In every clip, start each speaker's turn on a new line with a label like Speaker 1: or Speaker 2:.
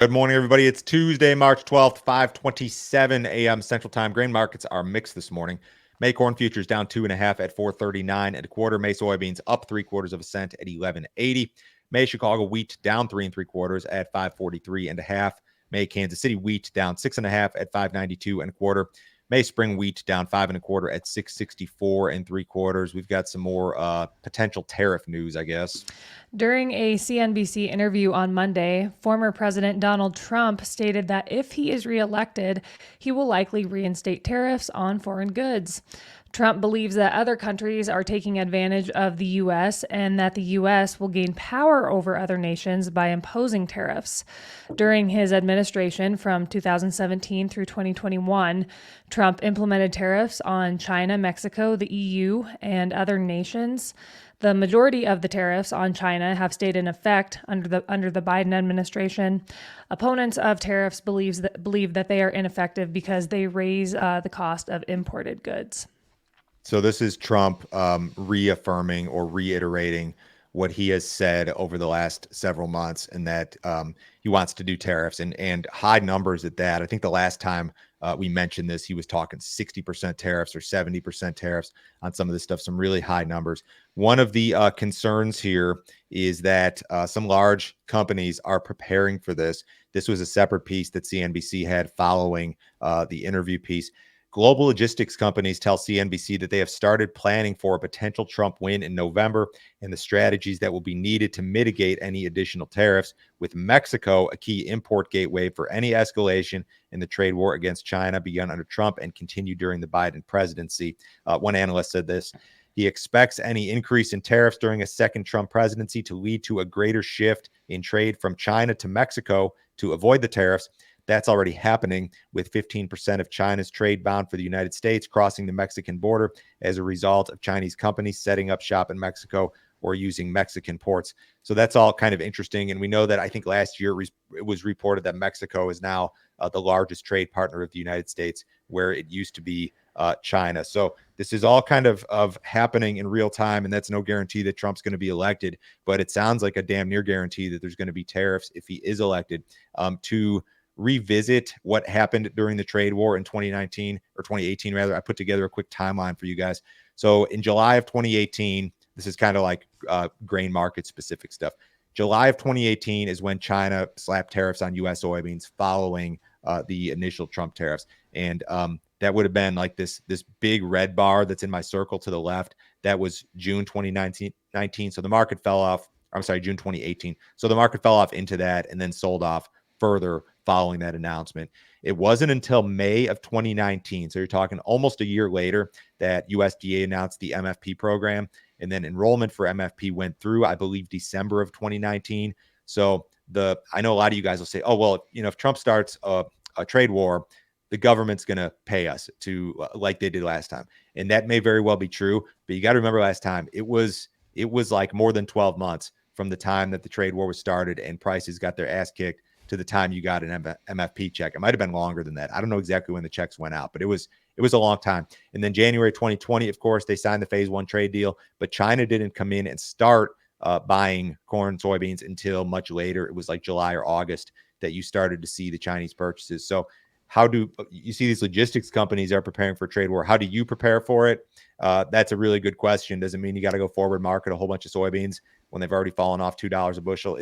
Speaker 1: Good morning, everybody. It's Tuesday, March 12th, 5:27 a.m. Central Time. Grain markets are mixed this morning. May corn futures down 2.5 at 4.39 and a quarter. May soybeans up 3/4 of a cent at 11.80. May Chicago wheat down 3 3/4 at 5.43 and a half. May Kansas City wheat down 6.5 at 5.92 and a quarter. May spring wheat down 5 1/4 at 6.64 3/4. We've got some more potential tariff news, I guess.
Speaker 2: During a CNBC interview on Monday, former President Donald Trump stated that if he is reelected, he will likely reinstate tariffs on foreign goods. Trump believes that other countries are taking advantage of the U.S. and that the U.S. will gain power over other nations by imposing tariffs. During his administration from 2017 through 2021, Trump implemented tariffs on China, Mexico, the EU, and other nations. The majority of the tariffs on China have stayed in effect under the Biden administration. Opponents of tariffs believe that they are ineffective because they raise the cost of imported goods.
Speaker 1: So this is Trump reaffirming or reiterating what he has said over the last several months, and that he wants to do tariffs and high numbers at that. I think the last time we mentioned this, he was talking 60% tariffs or 70% tariffs on some of this stuff, some really high numbers. One of the concerns here is that some large companies are preparing for this. This was a separate piece that CNBC had following the interview piece. Global logistics companies tell CNBC that they have started planning for a potential Trump win in November and the strategies that will be needed to mitigate any additional tariffs, with Mexico a key import gateway for any escalation in the trade war against China begun under Trump and continued during the Biden presidency. One analyst said this. He expects any increase in tariffs during a second Trump presidency to lead to a greater shift in trade from China to Mexico to avoid the tariffs. That's already happening, with 15% of China's trade bound for the United States crossing the Mexican border as a result of Chinese companies setting up shop in Mexico or using Mexican ports. So that's all kind of interesting. And we know that I think last year it was reported that Mexico is now the largest trade partner of the United States, where it used to be China. So this is all kind of happening in real time, and that's no guarantee that Trump's going to be elected, but it sounds like a damn near guarantee that there's going to be tariffs if he is elected. To revisit what happened during the trade war in 2019 or 2018, rather, I put together a quick timeline for you guys. So in July of 2018, this is kind of like grain market specific stuff. July of 2018 is when China slapped tariffs on U.S. soybeans following the initial Trump tariffs. And that would have been like this big red bar that's in my circle to the left. That was June 2019. So the market fell off. I'm sorry, June 2018. So the market fell off into that and then sold off further following that announcement. It wasn't until May of 2019, so you're talking almost a year later, that USDA announced the MFP program, and then enrollment for MFP went through, I believe, December of 2019. So I know a lot of you guys will say, oh, well, if Trump starts a trade war, the government's going to pay us to like they did last time. And that may very well be true, but you got to remember last time it was like more than 12 months from the time that the trade war was started and prices got their ass kicked to the time you got an MFP check. It might have been longer than that. I don't know exactly when the checks went out, but it was a long time. And then January 2020, of course, they signed the phase 1 trade deal, but China didn't come in and start buying corn, soybeans until much later. It was like July or August that you started to see the Chinese purchases. So how do you see these logistics companies are preparing for a trade war? How do you prepare for it? That's a really good question. Doesn't mean you got to go forward market a whole bunch of soybeans when they've already fallen off $2 a bushel.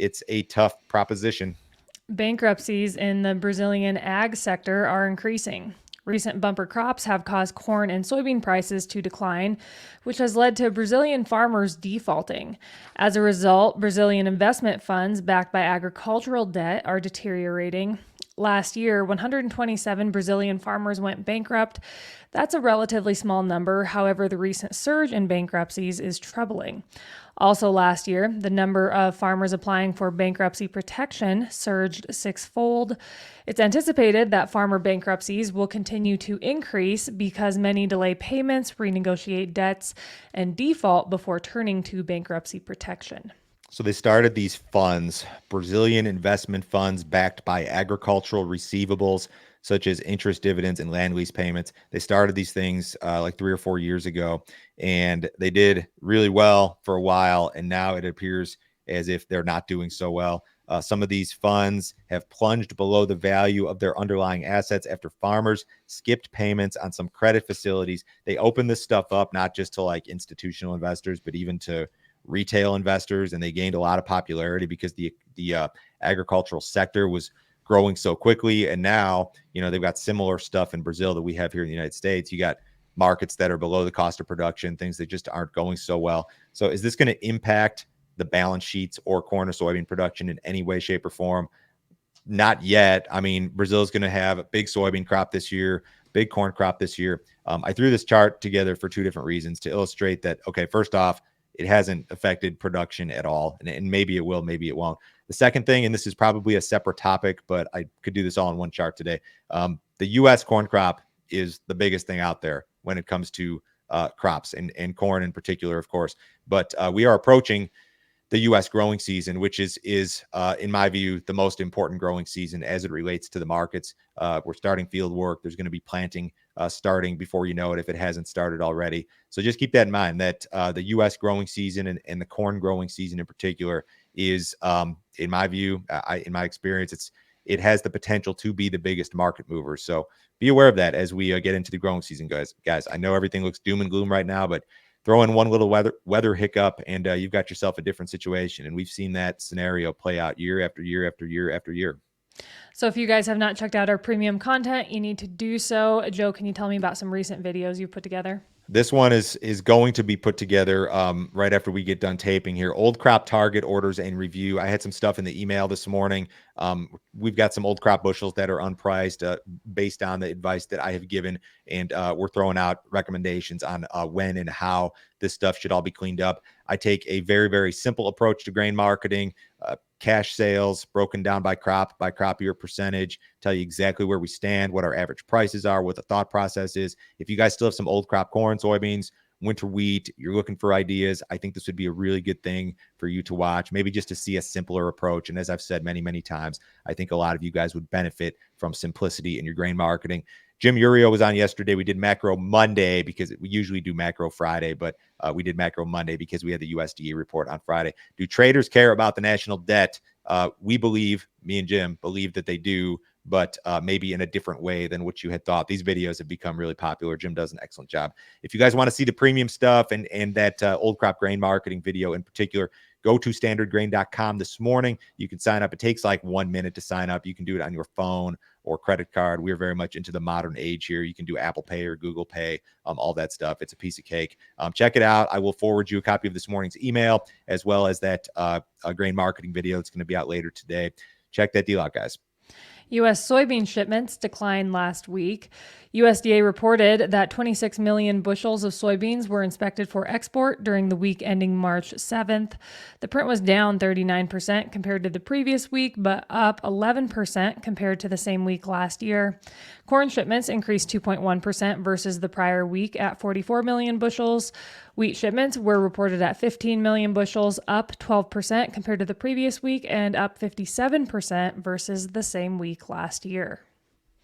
Speaker 1: It's a tough proposition.
Speaker 2: Bankruptcies in the Brazilian ag sector are increasing. Recent bumper crops have caused corn and soybean prices to decline, which has led to Brazilian farmers defaulting. As a result, Brazilian investment funds backed by agricultural debt are deteriorating. Last year, 127 Brazilian farmers went bankrupt. That's a relatively small number. However, the recent surge in bankruptcies is troubling. Also last year, the number of farmers applying for bankruptcy protection surged sixfold. It's anticipated that farmer bankruptcies will continue to increase because many delay payments, renegotiate debts, and default before turning to bankruptcy protection.
Speaker 1: So they started these funds, Brazilian investment funds backed by agricultural receivables, such as interest, dividends, and land lease payments. They started these things like 3 or 4 years ago, and they did really well for a while. And now it appears as if they're not doing so well. Some of these funds have plunged below the value of their underlying assets after farmers skipped payments on some credit facilities. They opened this stuff up not just to like institutional investors, but even to retail investors, and they gained a lot of popularity because the agricultural sector was growing so quickly. And now, they've got similar stuff in Brazil that we have here in the United States. You got markets that are below the cost of production, things that just aren't going so well. So is this going to impact the balance sheets or corn or soybean production in any way, shape, or form? Not yet. I mean, Brazil is going to have a big soybean crop this year, big corn crop this year. I threw this chart together for two different reasons to illustrate that, okay, first off, it hasn't affected production at all. And maybe it will, maybe it won't. The second thing, and this is probably a separate topic, but I could do this all in one chart today. The U.S. corn crop is the biggest thing out there when it comes to crops and corn in particular, of course. But we are approaching the U.S. growing season, which is in my view, the most important growing season as it relates to the markets. We're starting field work. There's going to be planting starting before you know it, if it hasn't started already. So just keep that in mind, that the U.S. growing season and the corn growing season in particular is, in my view, in my experience, it has the potential to be the biggest market mover. So be aware of that as we get into the growing season, guys. I know everything looks doom and gloom right now, but throw in one little weather hiccup and you've got yourself a different situation. And we've seen that scenario play out year after year after year after year.
Speaker 2: So if you guys have not checked out our premium content, you need to do so. Joe, can you tell me about some recent videos you've put together?
Speaker 1: This one is going to be put together right after we get done taping here. Old crop target orders and review. I had some stuff in the email this morning. We've got some old crop bushels that are unpriced based on the advice that I have given, and we're throwing out recommendations on when and how this stuff should all be cleaned up. I take a very, very simple approach to grain marketing. Cash sales broken down by crop year percentage, tell you exactly where we stand, what our average prices are, what the thought process is. If you guys still have some old crop corn, soybeans, winter wheat, you're looking for ideas, I think this would be a really good thing for you to watch, maybe just to see a simpler approach. And as I've said many, many times, I think a lot of you guys would benefit from simplicity in your grain marketing. Jim Urio was on yesterday. We did Macro Monday because we usually do Macro Friday, but we did Macro Monday because we had the USDA report on Friday. Do traders care about the national debt? We believe, me and Jim believe that they do, but maybe in a different way than what you had thought. These videos have become really popular. Jim does an excellent job. If you guys want to see the premium stuff and that old crop grain marketing video in particular, go to standardgrain.com this morning. You can sign up. It takes like 1 minute to sign up. You can do it on your phone or credit card. We're very much into the modern age here. You can do Apple Pay or Google Pay, all that stuff. It's a piece of cake. Check it out. I will forward you a copy of this morning's email, as well as that grain marketing video that's going to be out later today. Check that deal out, guys.
Speaker 2: U.S. soybean shipments declined last week. USDA reported that 26 million bushels of soybeans were inspected for export during the week ending March 7th. The print was down 39% compared to the previous week, but up 11% compared to the same week last year. Corn shipments increased 2.1% versus the prior week at 44 million bushels. Wheat shipments were reported at 15 million bushels, up 12% compared to the previous week and up 57% versus the same week last year.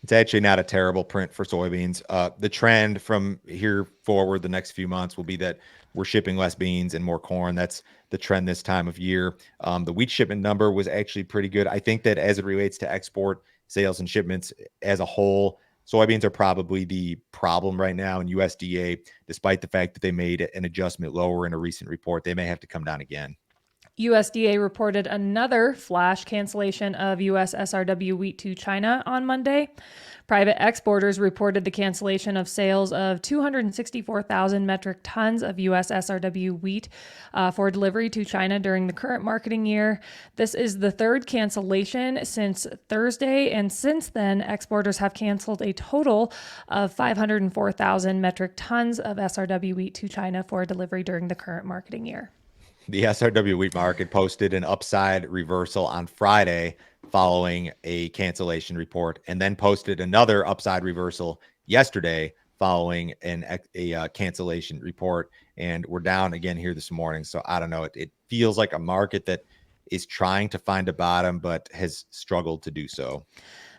Speaker 1: It's actually not a terrible print for soybeans. The trend from here forward the next few months will be that we're shipping less beans and more corn. That's the trend this time of year. The wheat shipment number was actually pretty good. I think that as it relates to export sales and shipments as a whole, soybeans are probably the problem right now in USDA, despite the fact that they made an adjustment lower in a recent report. They may have to come down again.
Speaker 2: USDA reported another flash cancellation of U.S. SRW wheat to China on Monday. Private exporters reported the cancellation of sales of 264,000 metric tons of U.S. SRW wheat for delivery to China during the current marketing year. This is the third cancellation since Thursday, and since then, exporters have canceled a total of 504,000 metric tons of SRW wheat to China for delivery during the current marketing year.
Speaker 1: The SRW wheat market posted an upside reversal on Friday following a cancellation report, and then posted another upside reversal yesterday following a cancellation report. And we're down again here this morning. So I don't know. It feels like a market that is trying to find a bottom, but has struggled to do so.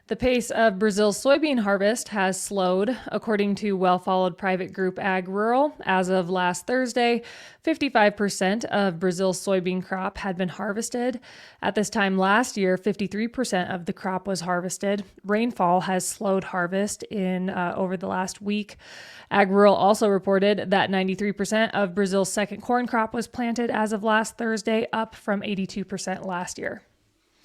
Speaker 2: The pace of Brazil's soybean harvest has slowed, according to well-followed private group Ag Rural. As of last Thursday, 55% of Brazil's soybean crop had been harvested. At this time last year, 53% of the crop was harvested. Rainfall has slowed harvest in over the last week. Ag Rural also reported that 93% of Brazil's second corn crop was planted as of last Thursday, up from 82% last year.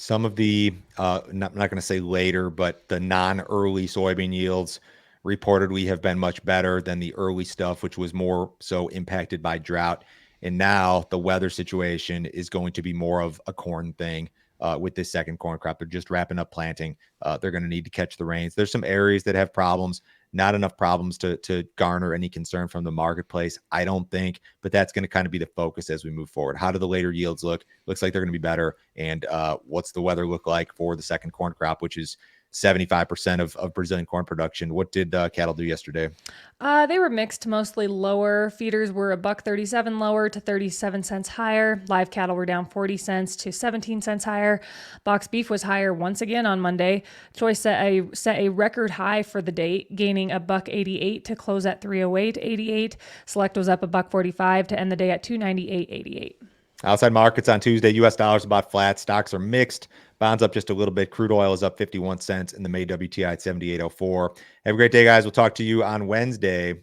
Speaker 1: Some of the, not going to say later, but the non-early soybean yields reportedly have been much better than the early stuff, which was more so impacted by drought. And now the weather situation is going to be more of a corn thing with this second corn crop. They're just wrapping up planting. They're going to need to catch the rains. There's some areas that have problems, not enough problems to garner any concern from the marketplace, I don't think, but that's going to kind of be the focus as we move forward. How do the later yields look? Looks like they're going to be better. And what's the weather look like for the second corn crop, which is 75% of Brazilian corn production? What did cattle do yesterday?
Speaker 2: They were mixed, mostly lower. Feeders were $1.37 lower to 37 cents higher. Live cattle were down 40 cents to 17 cents higher. Box beef was higher once again on Monday. Choice set a record high for the date, gaining $1.88 to close at 308.88. Select was up $1.45 to end the day at 298.88.
Speaker 1: Outside markets on Tuesday, U.S. dollars about flat. Stocks are mixed. Bonds up just a little bit. Crude oil is up 51 cents, and the May WTI at 78.04. Have a great day, guys. We'll talk to you on Wednesday.